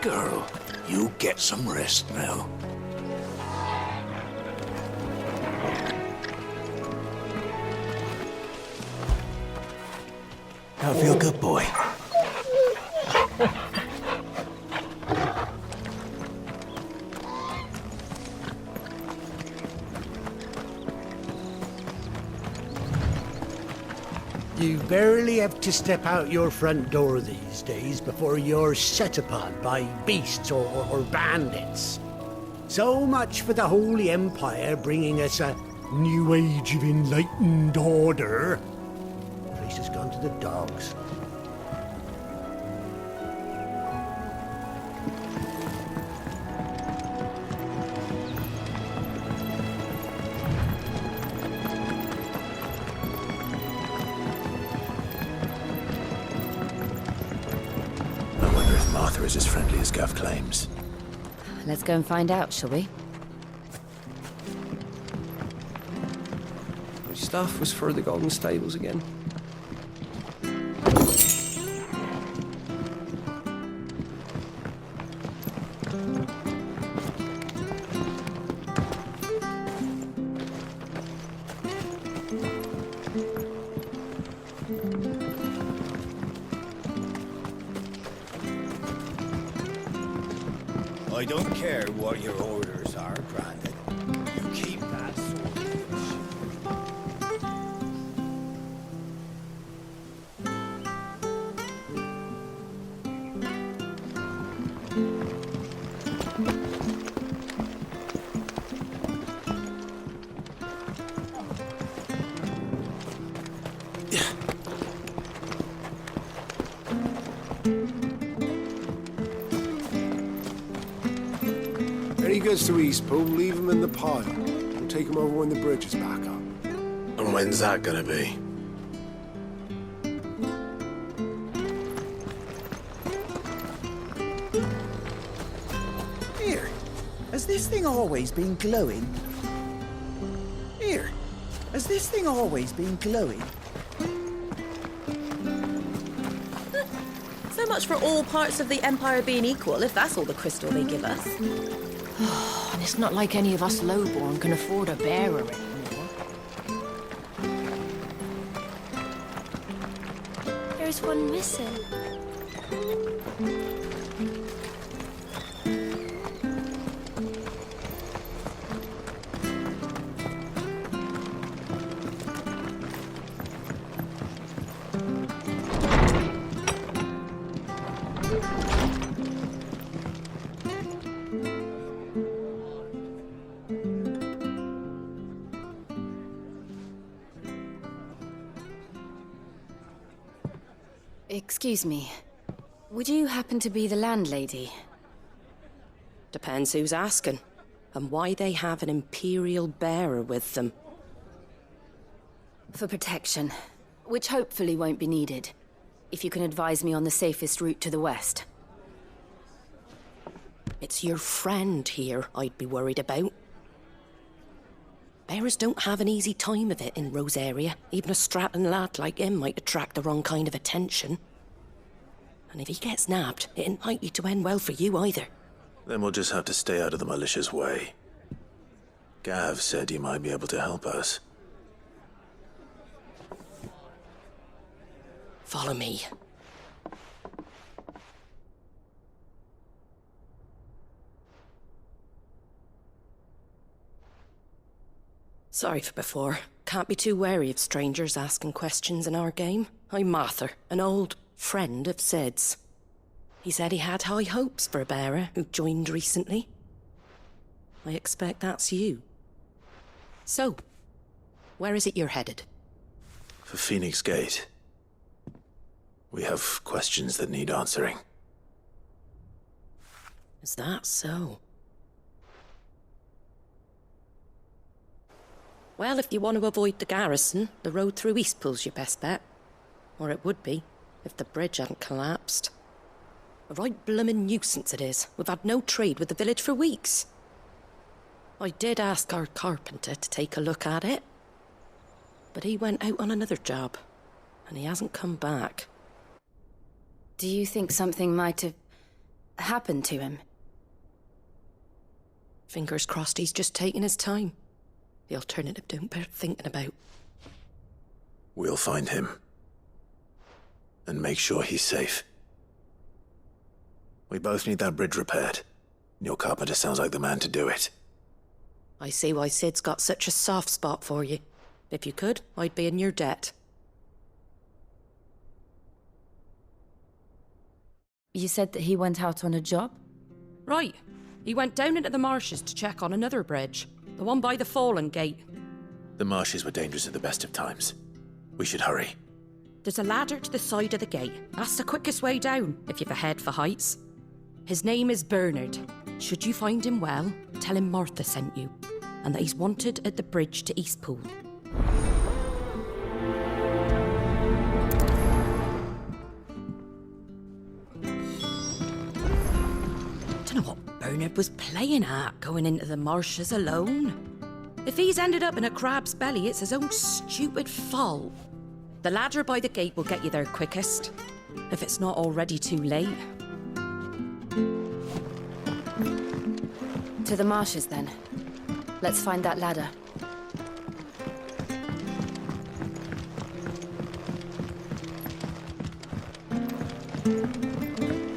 girl. You get some rest now. Now feel good, boy. You barely have to step out your front door these days before you're set upon by beasts or bandits. So much for the Holy Empire bringing us a new age of enlightened order. The place has gone to the dogs. Is as friendly as Gav claims. Let's go and find out, shall we? Which stuff was for the golden stables again? I don't care what your orders are, Brandon. You keep that sword. He gets to Eastpool, leave him in the pile. We'll take him over when the bridge is back up. And when's that gonna be? Here, has this thing always been glowing? Here, has this thing always been glowing? So much for all parts of the Empire being equal, if that's all the crystal they give us. And it's not like any of us lowborn can afford a bearer anymore. There's one missing. Excuse me. Would you happen to be the landlady? Depends who's asking, and why they have an Imperial bearer with them. For protection, which hopefully won't be needed. If you can advise me on the safest route to the west. It's your friend here I'd be worried about. Bearers don't have an easy time of it in Rosaria. Even a Stratton lad like him might attract the wrong kind of attention. And if he gets nabbed, it ain't likely to end well for you either. Then we'll just have to stay out of the malicious way. Gav said you might be able to help us. Follow me. Sorry for before. Can't be too wary of strangers asking questions in our game. I'm Arthur, an old friend of Sid's. He said he had high hopes for a bearer who joined recently. I expect that's you. So, where is it you're headed? For Phoenix Gate. We have questions that need answering. Is that so? Well, if you want to avoid the garrison, the road through Eastpool's your best bet. Or it would be, if the bridge hadn't collapsed. A right bloomin' nuisance it is. We've had no trade with the village for weeks. I did ask our carpenter to take a look at it. But he went out on another job, and he hasn't come back. Do you think something might have happened to him? Fingers crossed he's just taking his time. The alternative don't bear thinking about. We'll find him. And make sure he's safe. We both need that bridge repaired. Your carpenter sounds like the man to do it. I see why Sid's got such a soft spot for you. If you could, I'd be in your debt. You said that he went out on a job? Right. He went down into the marshes to check on another bridge. The one by the Fallen Gate. The marshes were dangerous at the best of times. We should hurry. There's a ladder to the side of the gate. That's the quickest way down, if you've a head for heights. His name is Bernard. Should you find him well, tell him Martha sent you, and that he's wanted at the bridge to Eastpool. Dunno what Bernard was playing at, going into the marshes alone. If he's ended up in a crab's belly, it's his own stupid fault. The ladder by the gate will get you there quickest, if it's not already too late. To the marshes, then. Let's find that ladder.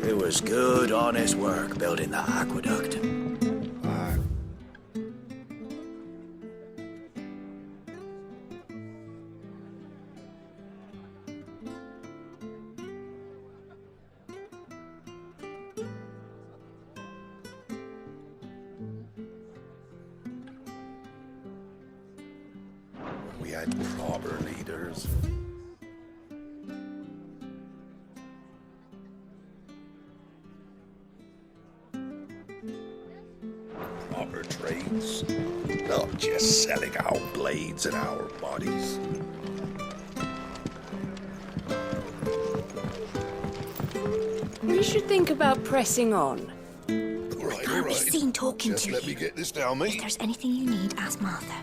It was good, honest work building that aqueduct. We had proper leaders. Proper trades. Not just selling our blades and our bodies. We should think about pressing on. All right. Can't be seen talking Just to let you. me get this down, mate. If there's anything you need, ask Martha.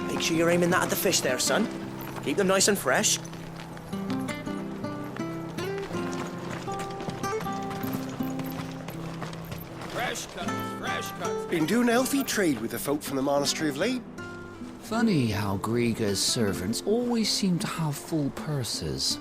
Make sure you're aiming that at the fish there, son. Keep them nice and fresh. Fresh cuts. Been doing a healthy trade with the folk from the monastery of late. Funny how Griga's servants always seem to have full purses.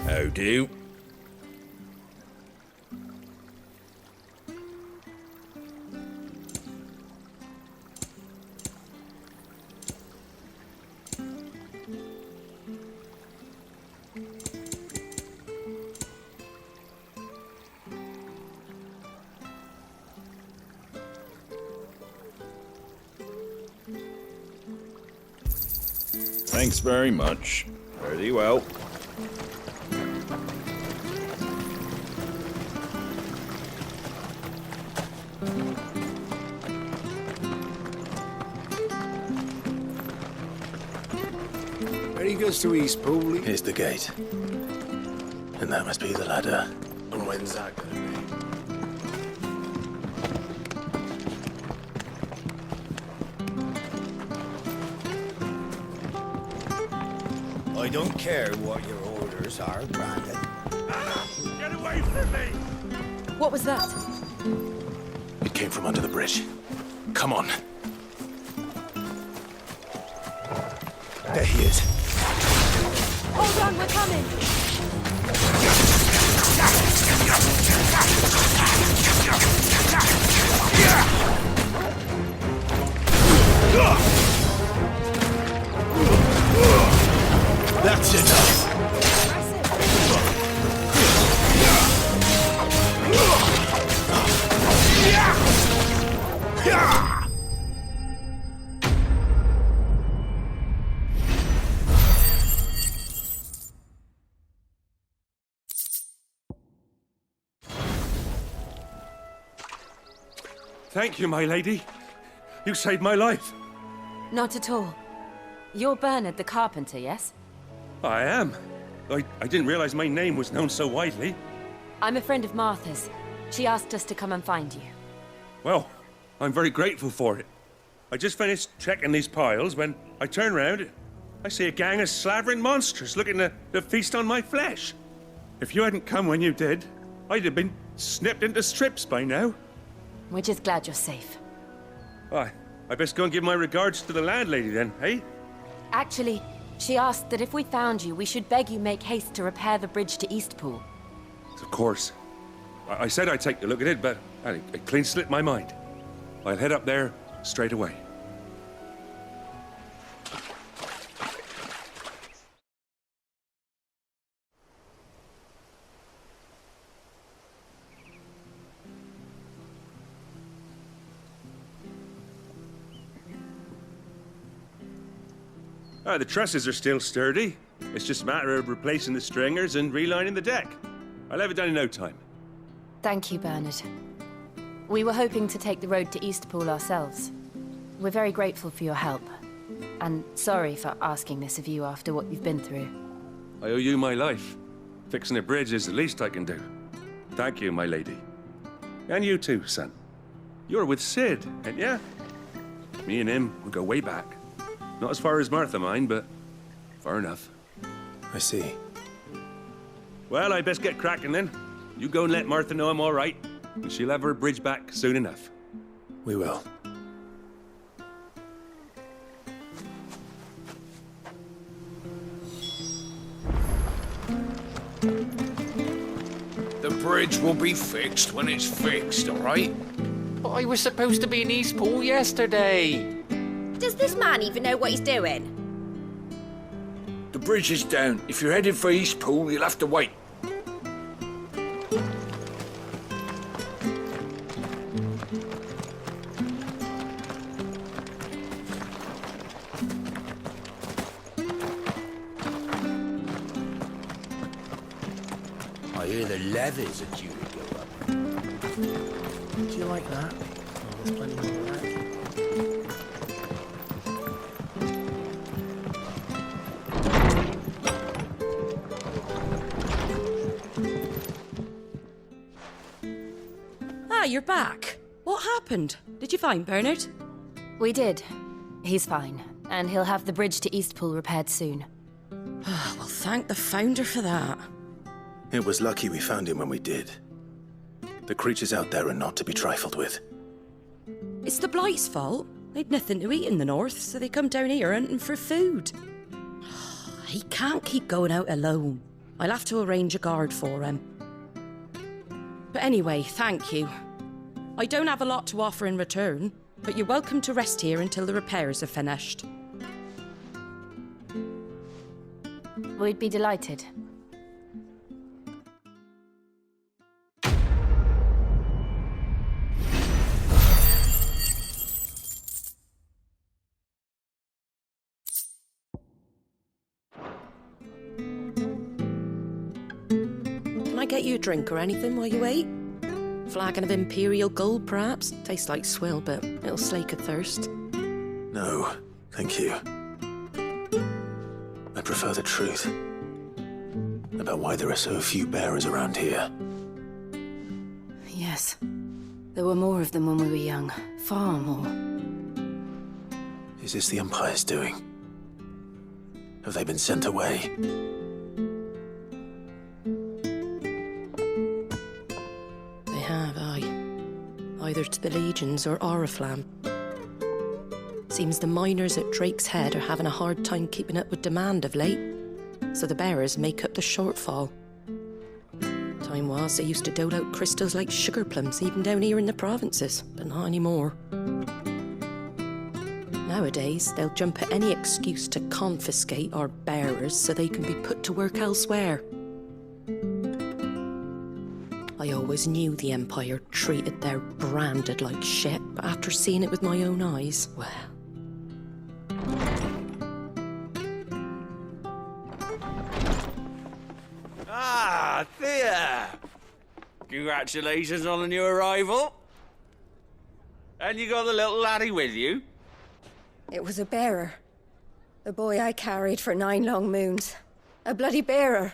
How do? Thanks very much. Very well. Ready goes to Eastpool. Here's the gate. And that must be the ladder. And when's that gonna be? I don't care what your orders are, Brandon. Get away from me! What was that? It came from under the bridge. Come on. There he is. Hold on, we're coming! That's enough! Thank you, my lady. You saved my life. Not at all. You're Bernard the carpenter, yes? I am. I didn't realize my name was known so widely. I'm a friend of Martha's. She asked us to come and find you. Well, I'm very grateful for it. I just finished checking these piles when I turn around. I see a gang of slavering monsters looking to feast on my flesh. If you hadn't come when you did, I'd have been snipped into strips by now. We're just glad you're safe. Why, I best go and give my regards to the landlady then, eh? Actually, she asked that if we found you, we should beg you make haste to repair the bridge to Eastpool. Of course. I said I'd take a look at it, but it clean slipped my mind. I'll head up there straight away. The trusses are still sturdy. It's just a matter of replacing the stringers and relining the deck. I'll have it done in no time. Thank you, Bernard. We were hoping to take the road to Eastpool ourselves. We're very grateful for your help. And sorry for asking this of you after what you've been through. I owe you my life. Fixing a bridge is the least I can do. Thank you, my lady. And you too, son. You're with Sid, ain't ya? Me and him, we go way back. Not as far as Martha, mind, but far enough. I see. Well, I best get cracking then. You go and let Martha know I'm all right, and she'll have her bridge back soon enough. We will. The bridge will be fixed when it's fixed, all right? But I was supposed to be in Eastpool yesterday. Does this man even know what he's doing? The bridge is down. If you're headed for Eastpool, you'll have to wait. I hear the levies are due to go up. Do you like that? Oh, there's plenty more of that. You're back. What happened? Did you find Bernard? We did. He's fine, and he'll have the bridge to Eastpool repaired soon. Well, thank the Founder for that. It was lucky we found him when we did. The creatures out there are not to be trifled with. It's the Blight's fault. They'd nothing to eat in the north, so they come down here hunting for food. He can't keep going out alone. I'll have to arrange a guard for him. But anyway, thank you. I don't have a lot to offer in return, but you're welcome to rest here until the repairs are finished. We'd be delighted. Can I get you a drink or anything while you wait? Flagon of Imperial Gold, perhaps? Tastes like swill, but it'll slake a thirst. No, thank you. I prefer the truth about why there are so few bearers around here. Yes. There were more of them when we were young. Far more. Is this the Empire's doing? Have they been sent away? They have, aye. Either to the Legions or Oriflamme. Seems the miners at Drake's Head are having a hard time keeping up with demand of late, so the bearers make up the shortfall. Time was they used to dole out crystals like sugar plums even down here in the provinces, but not anymore. Nowadays, they'll jump at any excuse to confiscate our bearers so they can be put to work elsewhere. I always knew the Empire treated their branded like shit, but after seeing it with my own eyes, well... Ah, Thea! Congratulations on the new arrival. And you got the little laddie with you? It was a bearer. The boy I carried for 9 long moons. A bloody bearer.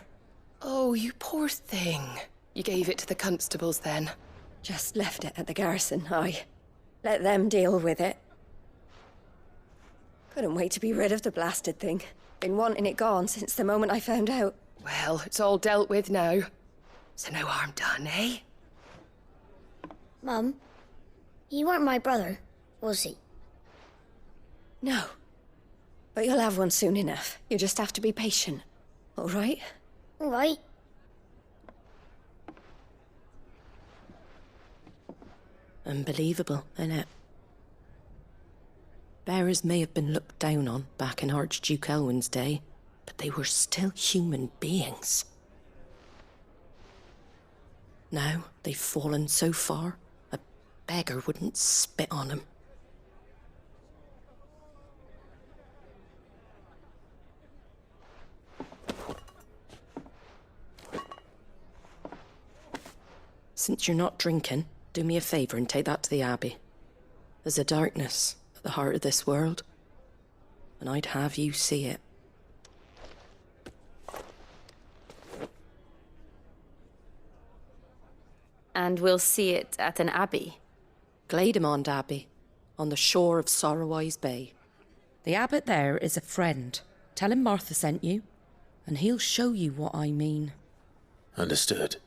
Oh, you poor thing. You gave it to the constables then? Just left it at the garrison, I let them deal with it. Couldn't wait to be rid of the blasted thing. Been wanting it gone since the moment I found out. Well, it's all dealt with now. So no harm done, eh? Mum, he weren't my brother, was he? No. But you'll have one soon enough. You just have to be patient. All right? All right. Unbelievable, innit? Bearers may have been looked down on back in Archduke Elwin's day, but they were still human beings. Now they've fallen so far, a beggar wouldn't spit on them. Since you're not drinking, do me a favour and take that to the Abbey. There's a darkness at the heart of this world, and I'd have you see it. And we'll see it at an abbey? Glademond Abbey, on the shore of Sorrowwise Bay. The abbot there is a friend. Tell him Martha sent you, and he'll show you what I mean. Understood.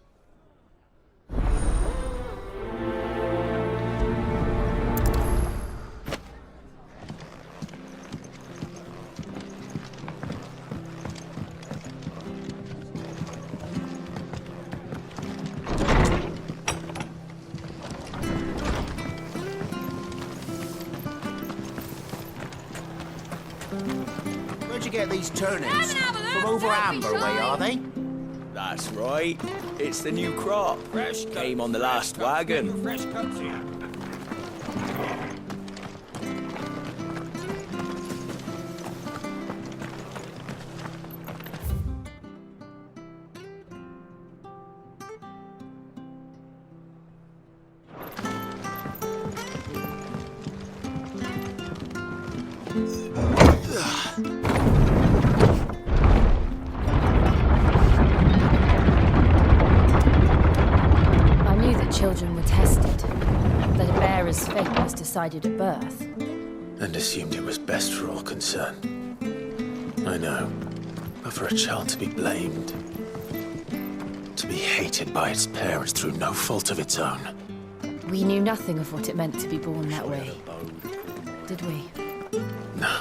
Where'd you get these turnips? From over Amber way, are they? That's right. It's the new crop. Came on the last wagon. Fresh cuts here. I knew that children were tested, that a bearer's fate was decided at birth. And assumed it was best for all concerned. I know. But for a child to be blamed, to be hated by its parents through no fault of its own. We knew nothing of what it meant to be born that way, did we? No.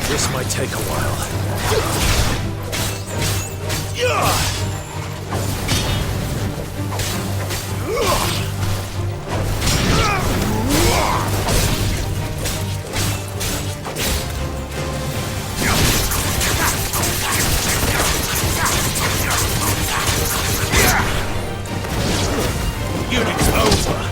This might take a while. Unit's over.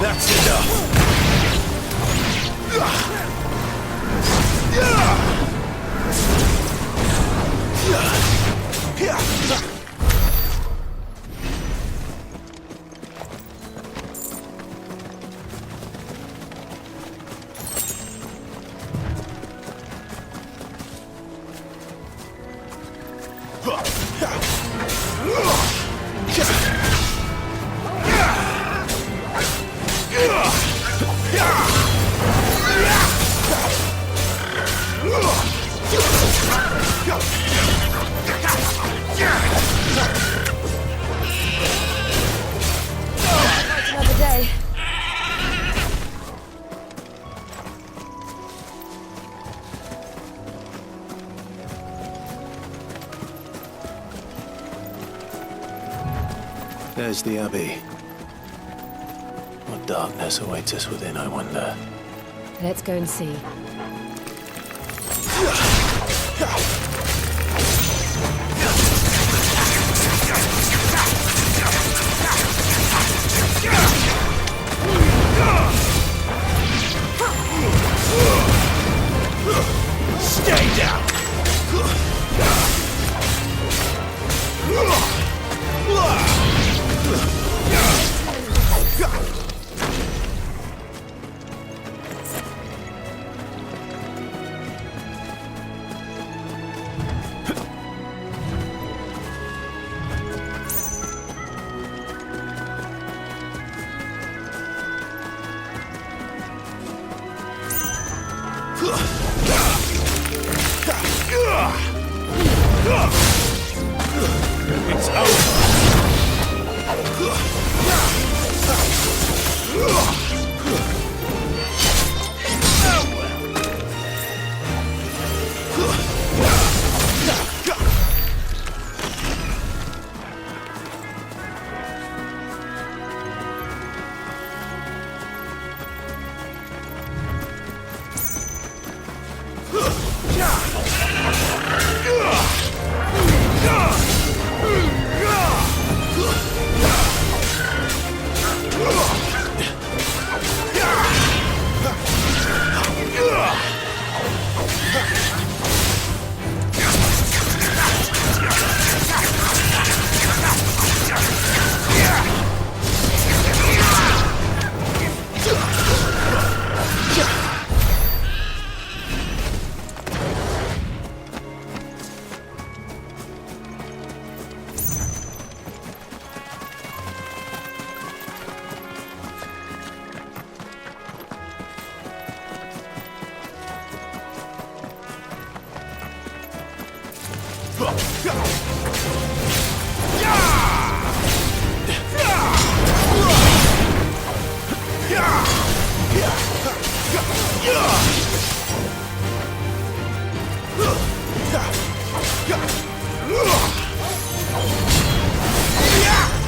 That's enough. Another day. There's the Abbey. What darkness awaits us within, I wonder? Let's go and see. Stay down! It's over.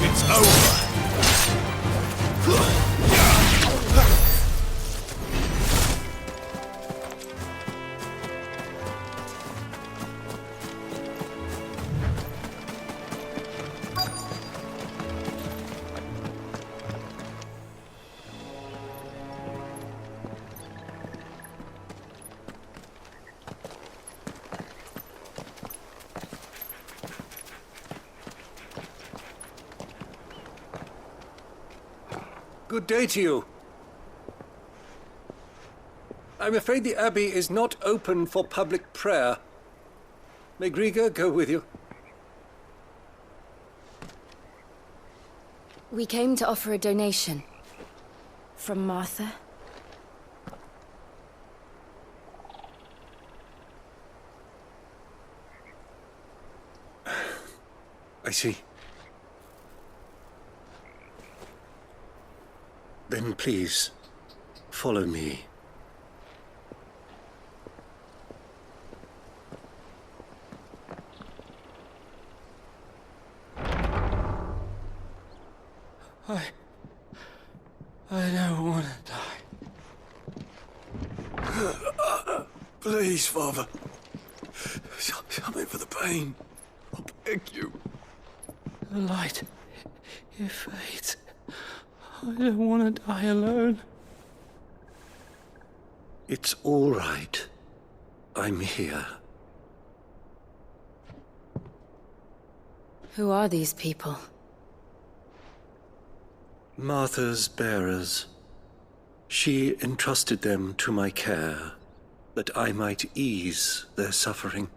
It's over. Good day to you. I'm afraid the Abbey is not open for public prayer. May Griga go with you? We came to offer a donation. From Martha. I see. Then please, follow me. I don't want to die. Please, Father. Come in for the pain. I beg you. The light, it fades. I don't want to die alone. It's all right. I'm here. Who are these people? Martha's bearers. She entrusted them to my care, that I might ease their suffering.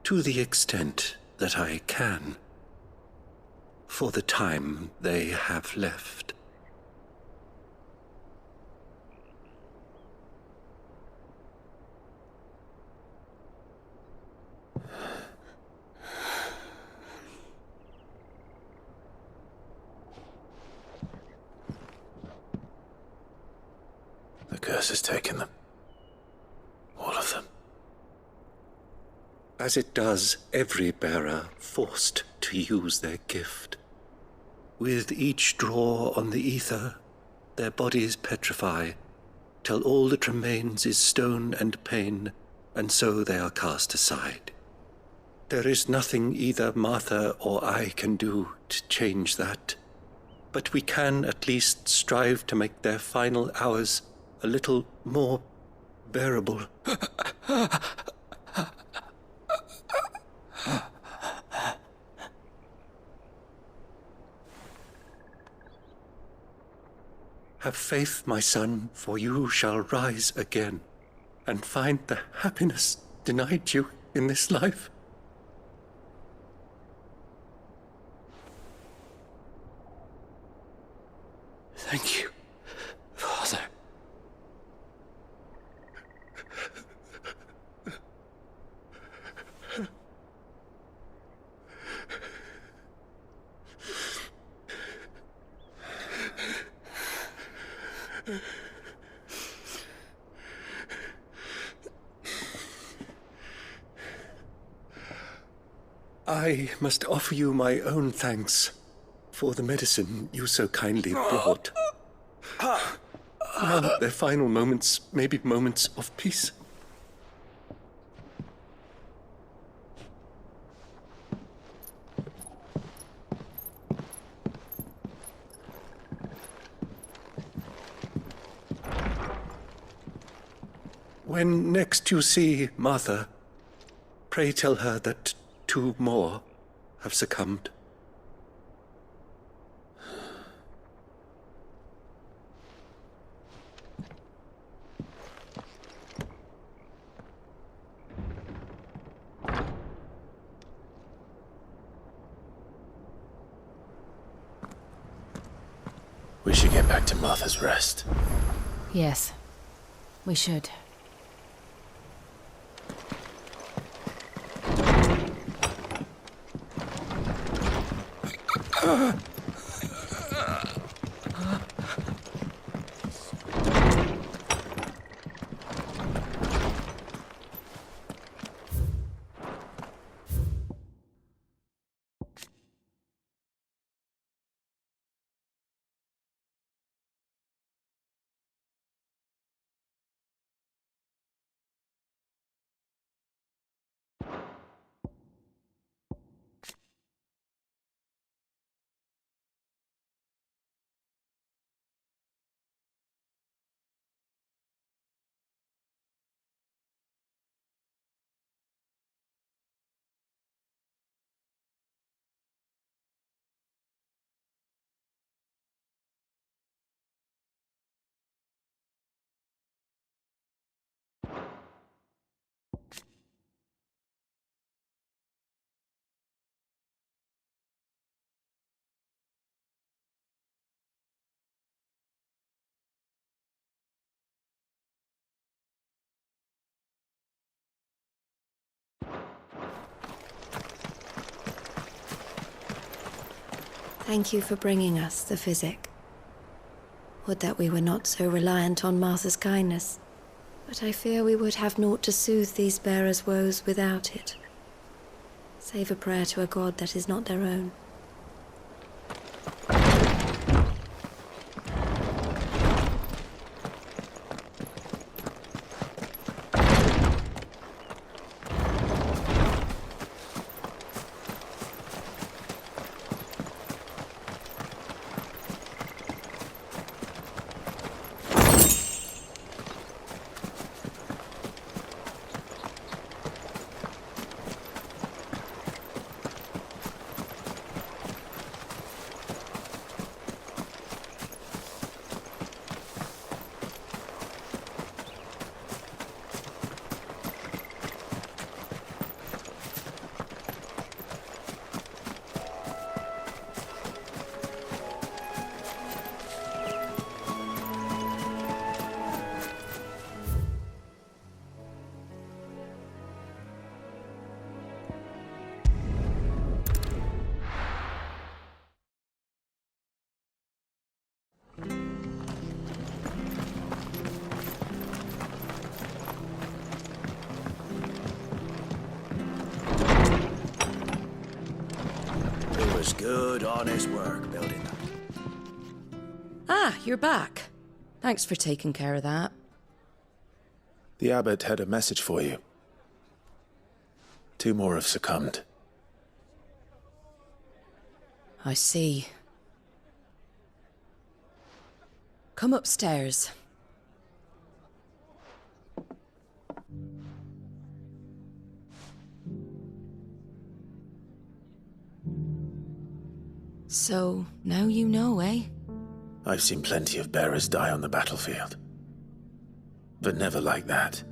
To the extent that I can. For the time they have left. The curse has taken them. All of them. As it does every bearer forced to use their gift. With each draw on the aether, their bodies petrify, till all that remains is stone and pain, and so they are cast aside. There is nothing either Martha or I can do to change that, but we can at least strive to make their final hours a little more bearable. Have faith, my son, for you shall rise again, and find the happiness denied you in this life. Thank you, Father. I must offer you my own thanks for the medicine you so kindly brought. Now their final moments may be moments of peace. When next you see Martha, pray tell her that 2 more have succumbed. We should get back to Martha's Rest. Yes, we should. Thank you for bringing us the physic. Would that we were not so reliant on Martha's kindness. But I fear we would have naught to soothe these bearers' woes without it. Save a prayer to a god that is not their own. Good, honest work building them. Ah, you're back. Thanks for taking care of that. The abbot had a message for you. 2 more have succumbed. I see. Come upstairs. So, now you know, eh? I've seen plenty of bearers die on the battlefield. But never like that.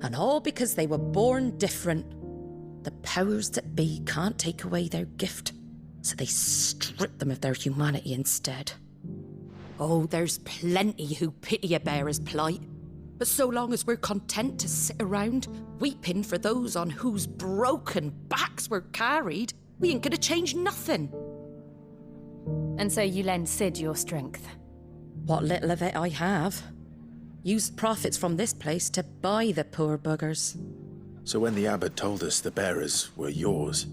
And all because they were born different. The powers that be can't take away their gift, so they strip them of their humanity instead. Oh, there's plenty who pity a bearer's plight. But so long as we're content to sit around, weeping for those on whose broken backs we're carried, we ain't gonna change nothing. And so you lend Sid your strength? What little of it I have. Use profits from this place to buy the poor buggers. So when the abbot told us the bearers were yours...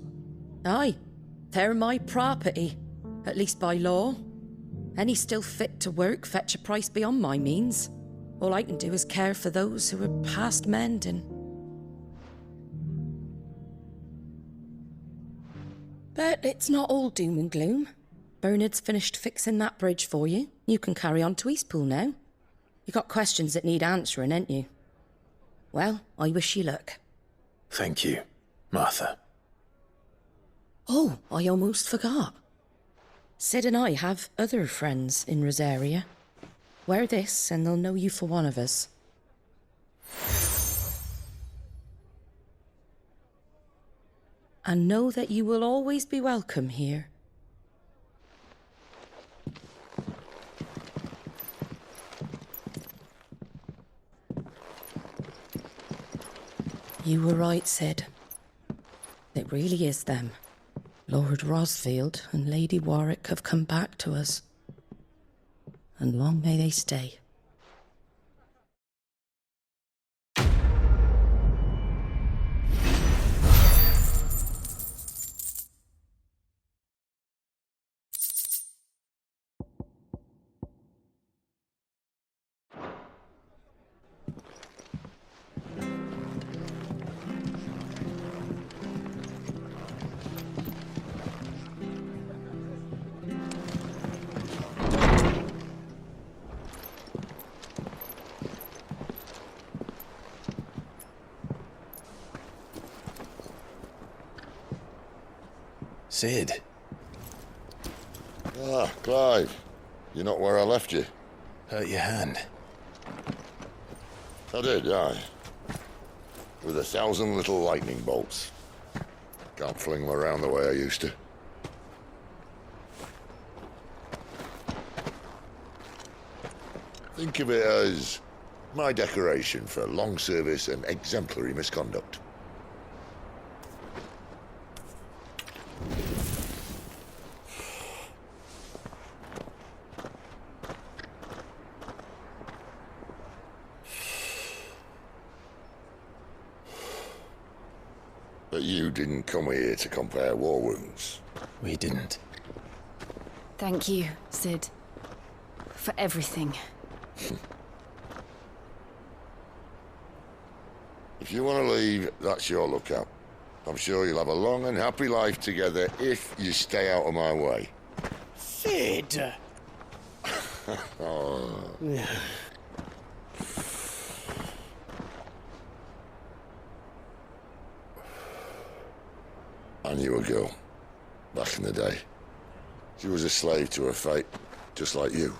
Aye, they're my property, at least by law. Any still fit to work fetch a price beyond my means. All I can do is care for those who are past mending. But it's not all doom and gloom. Bernard's finished fixing that bridge for you. You can carry on to Eastpool now. You got questions that need answering, ain't you? Well, I wish you luck. Thank you, Martha. Oh, I almost forgot. Sid and I have other friends in Rosaria. Wear this and they'll know you for one of us. And know that you will always be welcome here. You were right, Sid. It really is them. Lord Rosfield and Lady Warwick have come back to us. And long may they stay. Sid. Ah, Clive. You're not where I left you. Hurt your hand. I did, aye. With 1,000 little lightning bolts. Can't fling them around the way I used to. Think of it as my decoration for long service and exemplary misconduct. But you didn't come here to compare war wounds. We didn't. Thank you, Sid. For everything. If you want to leave, that's your lookout. I'm sure you'll have a long and happy life together if you stay out of my way. Sid! Oh. I knew a girl, back in the day. She was a slave to her fate, just like you.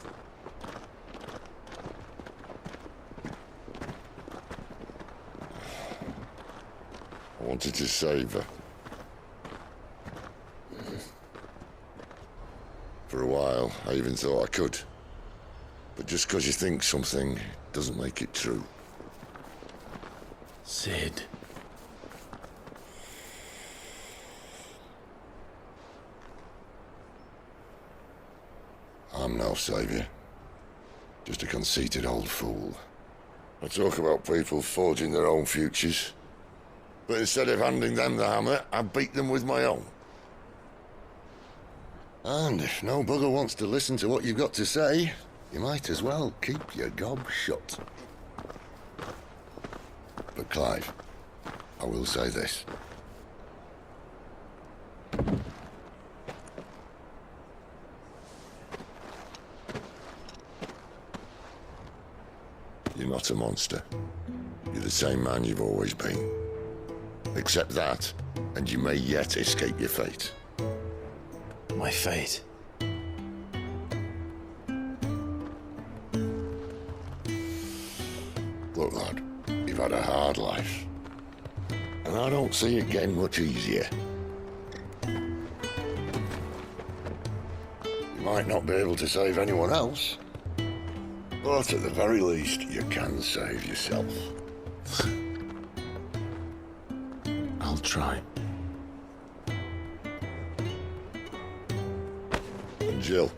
I wanted to save her. For a while, I even thought I could. But just because you think something doesn't make it true. Sid. I'm no savior. Just a conceited old fool. I talk about people forging their own futures. But instead of handing them the hammer, I beat them with my own. And if no bugger wants to listen to what you've got to say, you might as well keep your gob shut. But Clive, I will say this. You're not a monster. You're the same man you've always been. Accept that, and you may yet escape your fate. My fate? Look, lad, you've had a hard life. And I don't see it getting much easier. You might not be able to save anyone else, but at the very least, you can save yourself. I'll try. And Jill,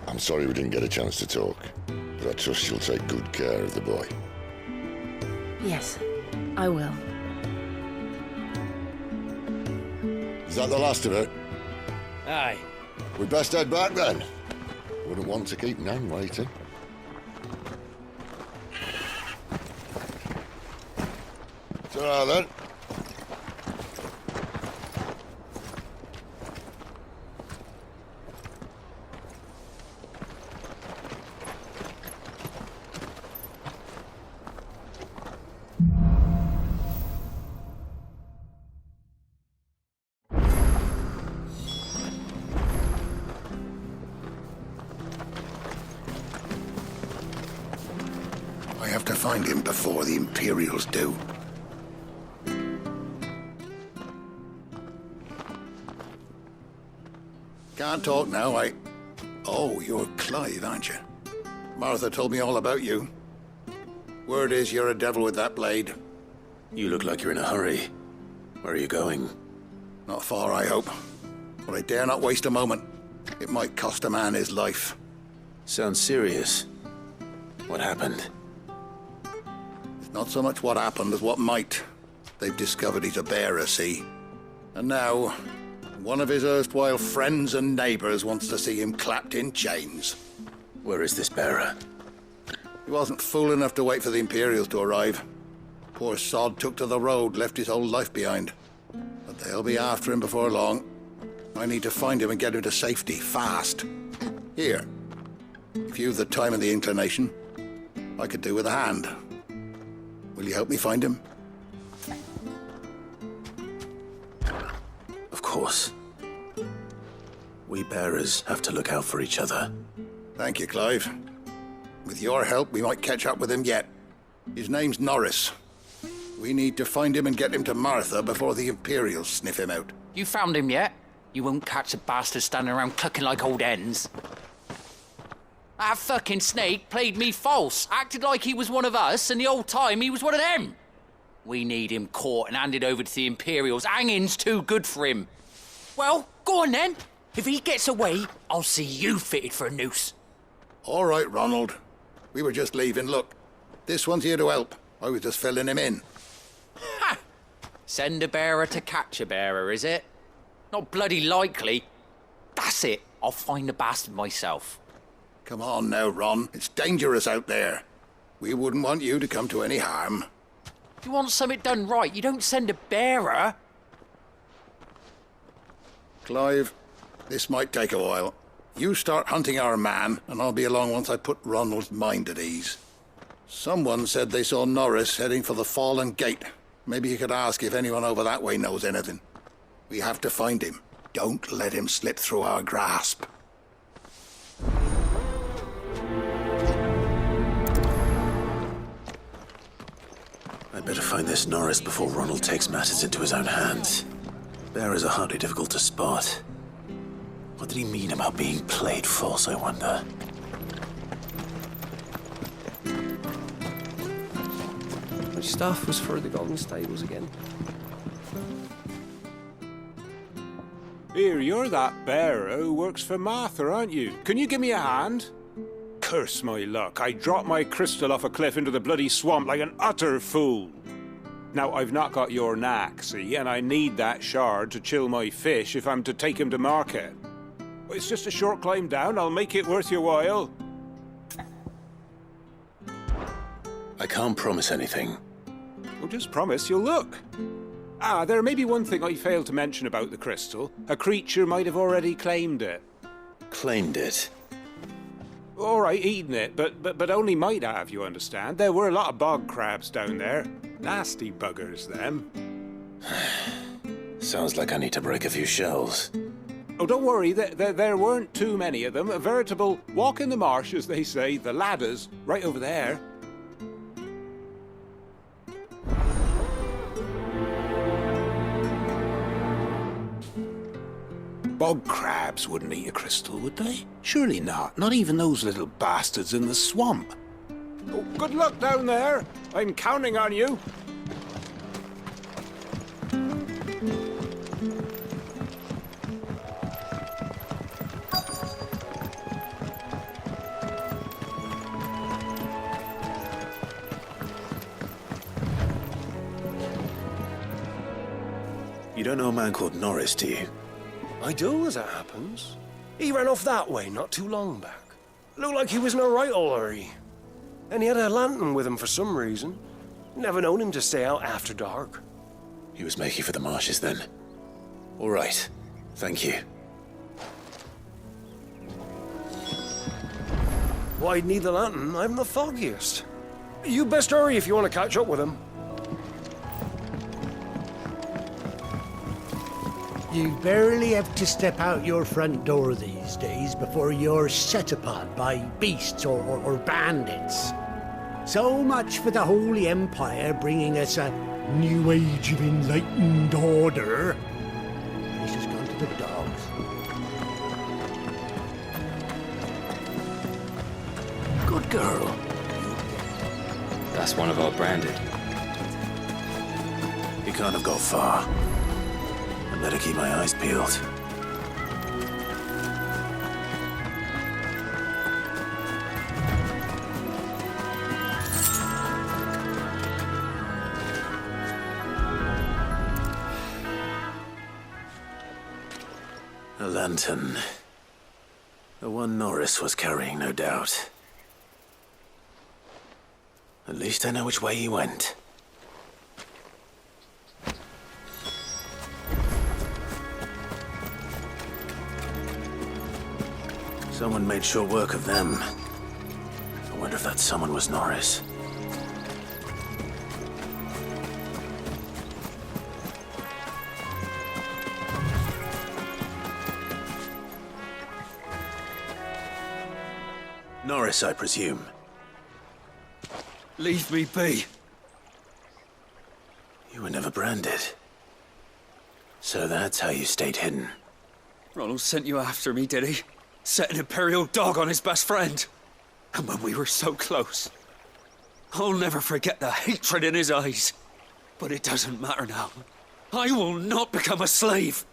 I'm sorry we didn't get a chance to talk, but I trust you'll take good care of the boy. Yes, I will. Is that the last of it? Aye. We best head back then. Wouldn't want to keep Nan waiting. Ta-ra then. I have to find him before the Imperials do. Can't talk now, Oh, you're Clive, aren't you? Martha told me all about you. Word is you're a devil with that blade. You look like you're in a hurry. Where are you going? Not far, I hope. But I dare not waste a moment. It might cost a man his life. Sounds serious. What happened? It's not so much what happened as what might. They've discovered he's a bearer, see? And now, one of his erstwhile friends and neighbors wants to see him clapped in chains. Where is this bearer? He wasn't fool enough to wait for the Imperials to arrive. Poor sod took to the road, left his whole life behind. But they'll be after him before long. I need to find him and get him to safety, fast. Here. If you've the time and the inclination, I could do with a hand. Will you help me find him? Of course. We bearers have to look out for each other. Thank you, Clive. With your help, we might catch up with him yet. His name's Norris. We need to find him and get him to Martha before the Imperials sniff him out. You found him yet? You won't catch a bastard standing around clucking like old hens. That fucking snake played me false, acted like he was one of us, and the whole time he was one of them. We need him caught and handed over to the Imperials. Hanging's too good for him. Well, go on then. If he gets away, I'll see you fitted for a noose. All right, Ronald. We were just leaving. Look, this one's here to help. I was just filling him in. Ha! Send a bearer to catch a bearer, is it? Not bloody likely. That's it. I'll find the bastard myself. Come on now, Ron. It's dangerous out there. We wouldn't want you to come to any harm. You want something done right, you don't send a bearer. Clive, this might take a while. You start hunting our man, and I'll be along once I put Ronald's mind at ease. Someone said they saw Norris heading for the Fallen Gate. Maybe you could ask if anyone over that way knows anything. We have to find him. Don't let him slip through our grasp. I'd better find this Norris before Ronald takes matters into his own hands. Bearers are hardly difficult to spot. What did he mean about being played false, I wonder? Which staff was for the Golden Stables again? Here, you're that bearer who works for Martha, aren't you? Can you give me a hand? Curse my luck, I dropped my crystal off a cliff into the bloody swamp like an utter fool. Now, I've not got your knack, see, and I need that shard to chill my fish if I'm to take him to market. It's just a short climb down, I'll make it worth your while. I can't promise anything. Well, just promise you'll look. Ah, there may be one thing I failed to mention about the crystal. A creature might have already claimed it. Claimed it? All right, eaten it, but only might have, you understand. There were a lot of bog crabs down there. Nasty buggers, them. Sounds like I need to break a few shells. Oh, don't worry, there weren't too many of them. A veritable walk in the marsh, as they say, the ladders, right over there. Bog crabs wouldn't eat a crystal, would they? Surely not. Not even those little bastards in the swamp. Oh, good luck down there. I'm counting on you. You don't know a man called Norris, do you? I do, as it happens. He ran off that way not too long back. Looked like he was in a right hurry. And he had a lantern with him for some reason. Never known him to stay out after dark. He was making for the marshes then. All right. Thank you. Why'd need the lantern? I haven't the foggiest. You best hurry if you want to catch up with him. You barely have to step out your front door these days before you're set upon by beasts or bandits. So much for the Holy Empire bringing us a new age of enlightened order. Place has gone to the dogs. Good girl. That's one of our branded. He can't have got far. I better keep my eyes peeled. A lantern. The one Norris was carrying, no doubt. At least I know which way he went. Someone made short work of them. I wonder if that someone was Norris. Norris, I presume. Leave me be. You were never branded. So that's how you stayed hidden. Ronald sent you after me, did he? Set an Imperial dog on his best friend. And when we were so close. I'll never forget the hatred in his eyes. But it doesn't matter now. I will not become a slave.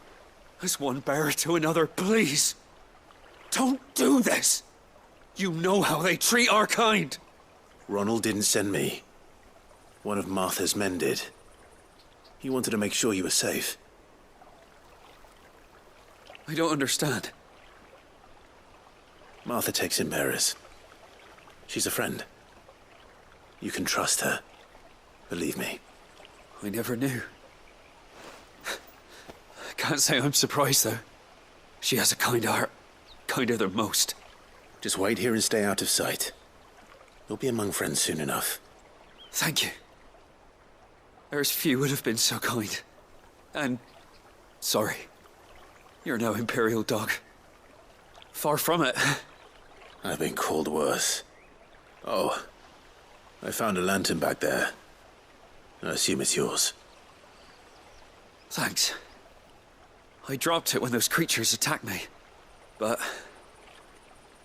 As one bearer to another, please. Don't do this. You know how they treat our kind. Ronald didn't send me. One of Martha's men did. He wanted to make sure you were safe. I don't understand. Martha takes in bearers. She's a friend. You can trust her. Believe me. I never knew. I can't say I'm surprised, though. She has a kind heart. Kinder than most. Just wait here and stay out of sight. You'll be among friends soon enough. Thank you. There's few would have been so kind. And... sorry. You're no Imperial dog. Far from it. I've been called worse. Oh. I found a lantern back there. I assume it's yours. Thanks. I dropped it when those creatures attacked me. But...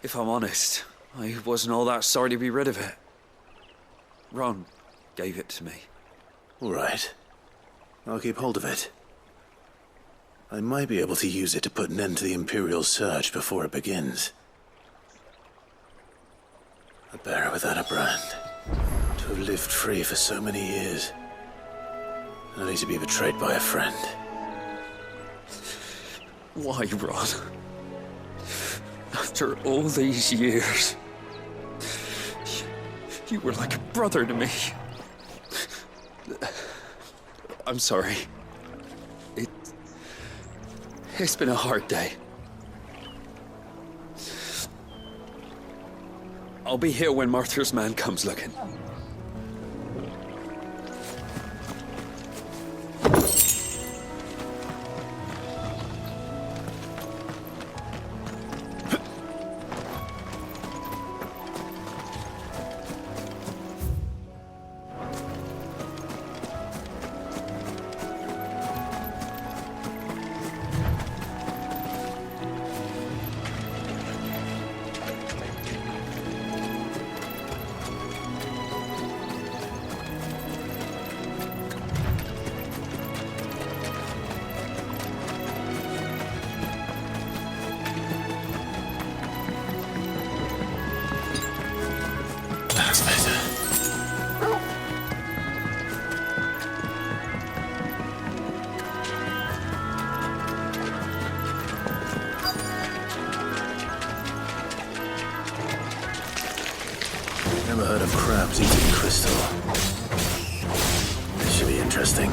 if I'm honest, I wasn't all that sorry to be rid of it. Ron gave it to me. All right. I'll keep hold of it. I might be able to use it to put an end to the Imperial surge before it begins. A bearer without a brand. To have lived free for so many years. Only to be betrayed by a friend. Why, Ron? After all these years, you were like a brother to me. I'm sorry. It's been a hard day. I'll be here when Martha's man comes looking. interesting.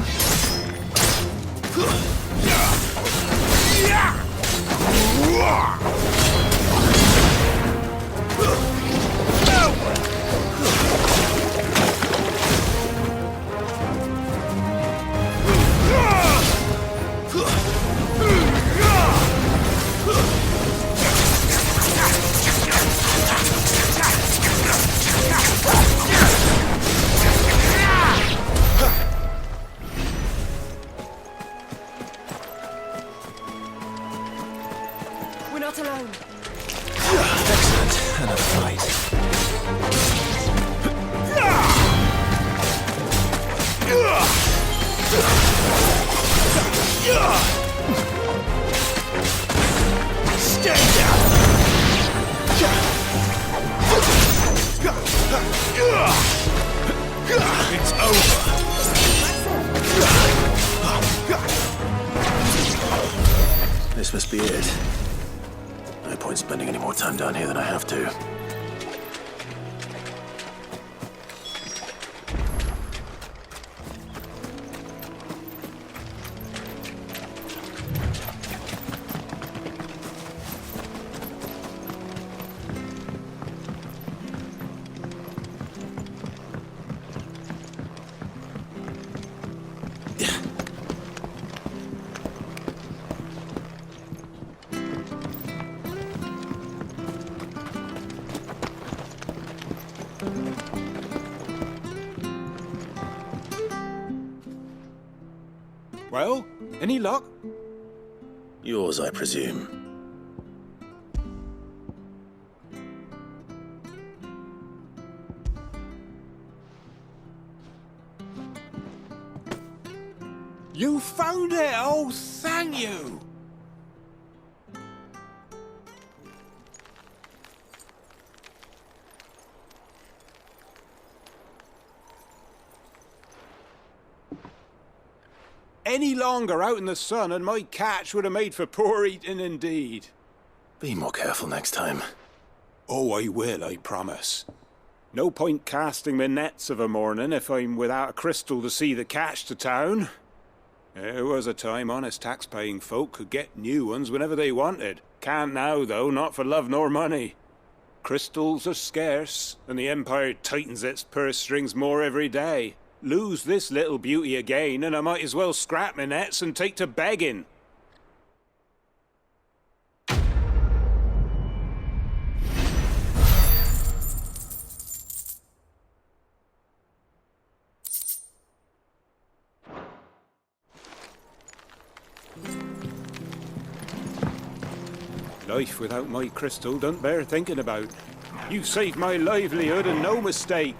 We're not alone. Excellent. Another fight. Stay down! It's over. This must be it. No point spending any more time down here than I have to. Well, any luck? Yours, I presume. You found it! Oh, thank you! Any longer out in the sun and my catch would have made for poor eating indeed. Be more careful next time. Oh, I will, I promise. No point casting my nets of a morning if I'm without a crystal to see the catch to town. There was a time honest tax-paying folk could get new ones whenever they wanted. Can't now, though, not for love nor money. Crystals are scarce, and the Empire tightens its purse strings more every day. Lose this little beauty again, and I might as well scrap my nets and take to begging. Life without my crystal don't bear thinking about. You saved my livelihood and no mistake.